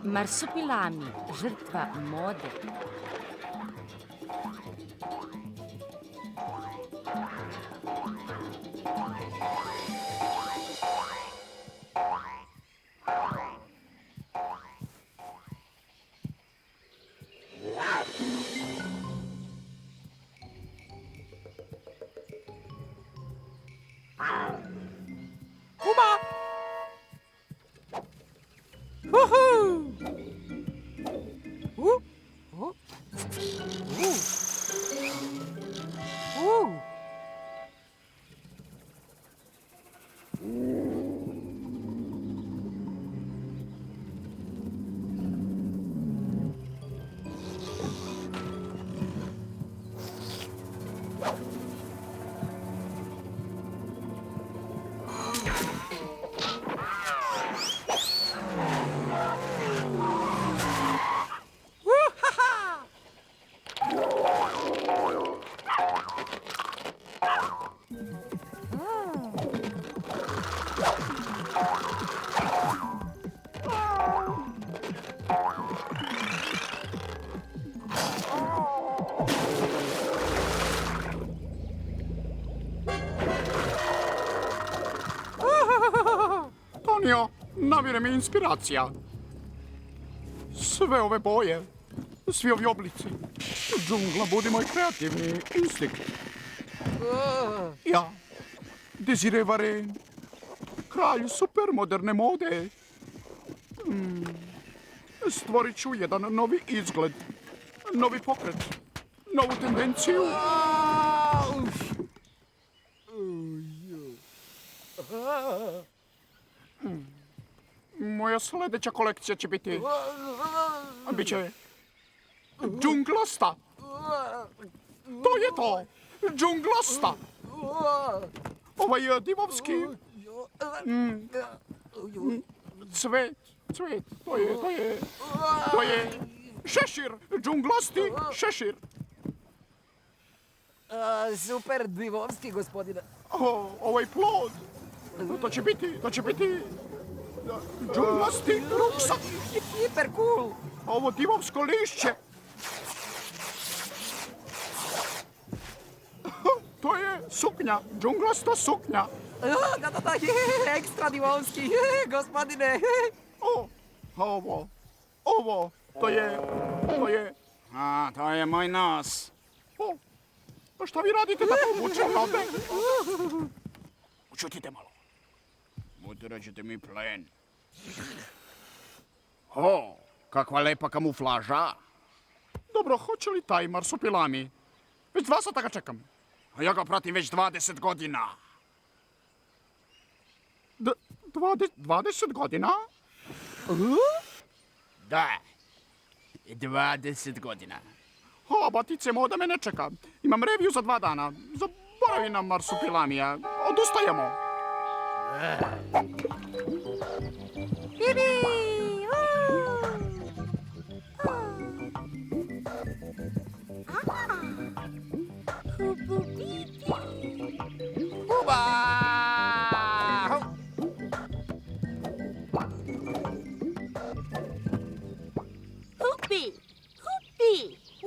Marsupilami, žrtva mode. Tonio, navire mi inspiracija. Sve ove boje, svi ovi oblici. Džungla budi moj kreativni instinkt. Ja, Desire Varen, kralj supermoderne mode. Stvorit ću jedan novi izgled, novi pokret, novu tendenciju. Moja sljedeća kolekcija će biti... Biće... džunglasta. To je to. Džunglasta. Ovaj divovski... Cvet. To je... šešir. Džunglasti šešir. Super divovski, gospodine. Ovaj plod. To će biti... džunglasti ruksak. Hiper cool. Ovo divovsko lišće. To je suknja, džunglasta suknja. Da, ekstra divovski, gospodine. Ovo, to je... A, to je moj nos. Pa šta vi radite tako obučeni ovdje? Učutite malo. Utirat ćete mi plen. Kakva lepa kamuflaža. Dobro, hoće li taj Marsupilami? Već 2 sata ga čekam. A ja ga pratim već 20 godina. 20 godina? Da, 20 godina. Batice, moda me ne čeka. Imam reviju za 2 dana. Zaboravi nam Marsupilamija. Odustajemo. Bibi! Uba! Hupi!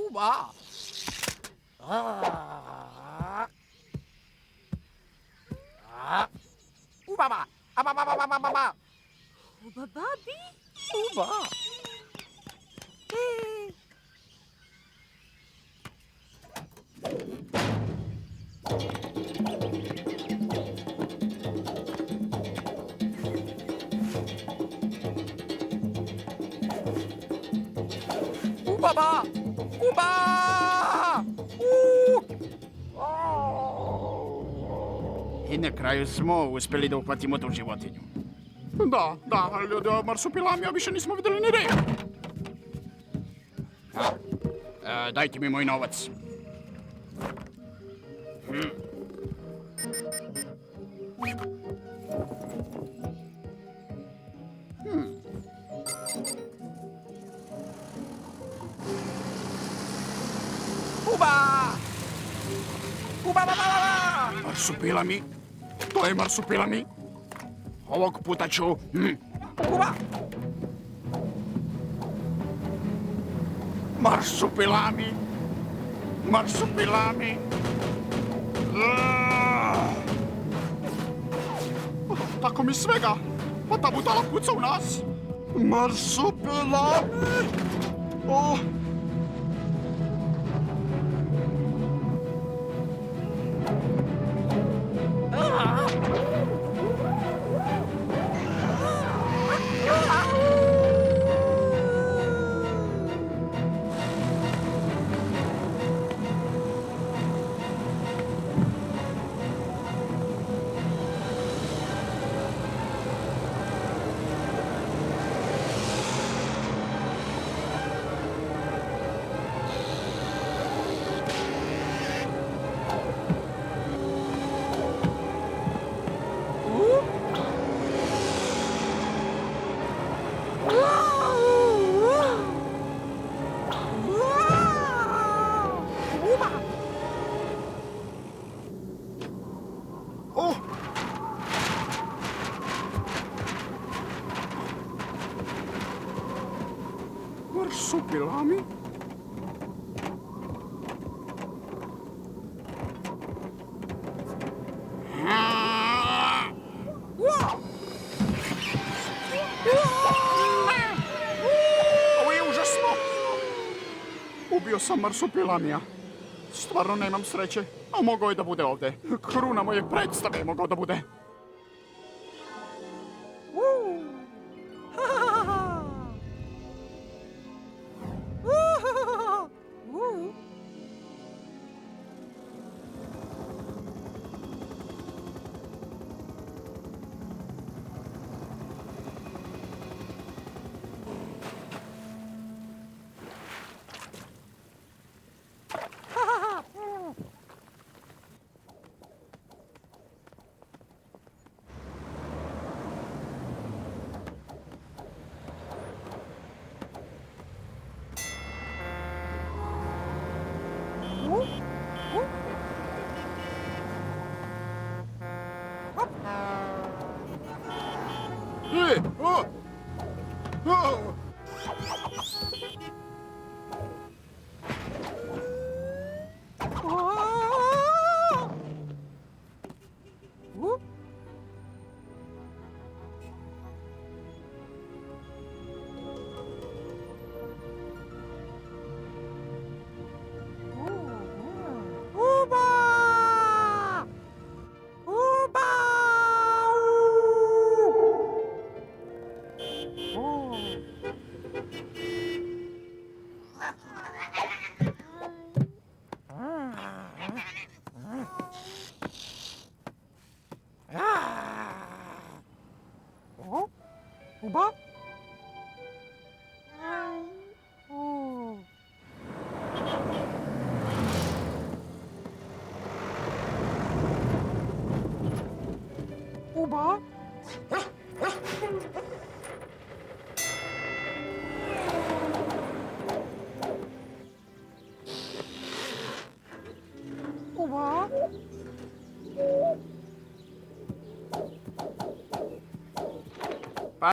Uba! Ubaba! Ababababababa! Uba babi? Uba! Ubaba! Uba! I na kraju smo uspjeli da uhvatimo tu životinju. Da, ali od Marsupilamija više nismo vidjeli ni reja. Dajte mi moj novac. Uba! Uba! Marsupilami? To je Marsupilami? Ovog puta ću... Uba! Marsupilami! Marsupilami! Tako mi svega! Pa ta budala puca u nas! Marsupilami! Oh. Marsupilami? Ovo je užasno! Ubio sam Marsupilamija. Stvarno nemam sreće, a mogao je da bude ovde. Kruna moje predstave je mogao da bude. Uba? Uba? Uba?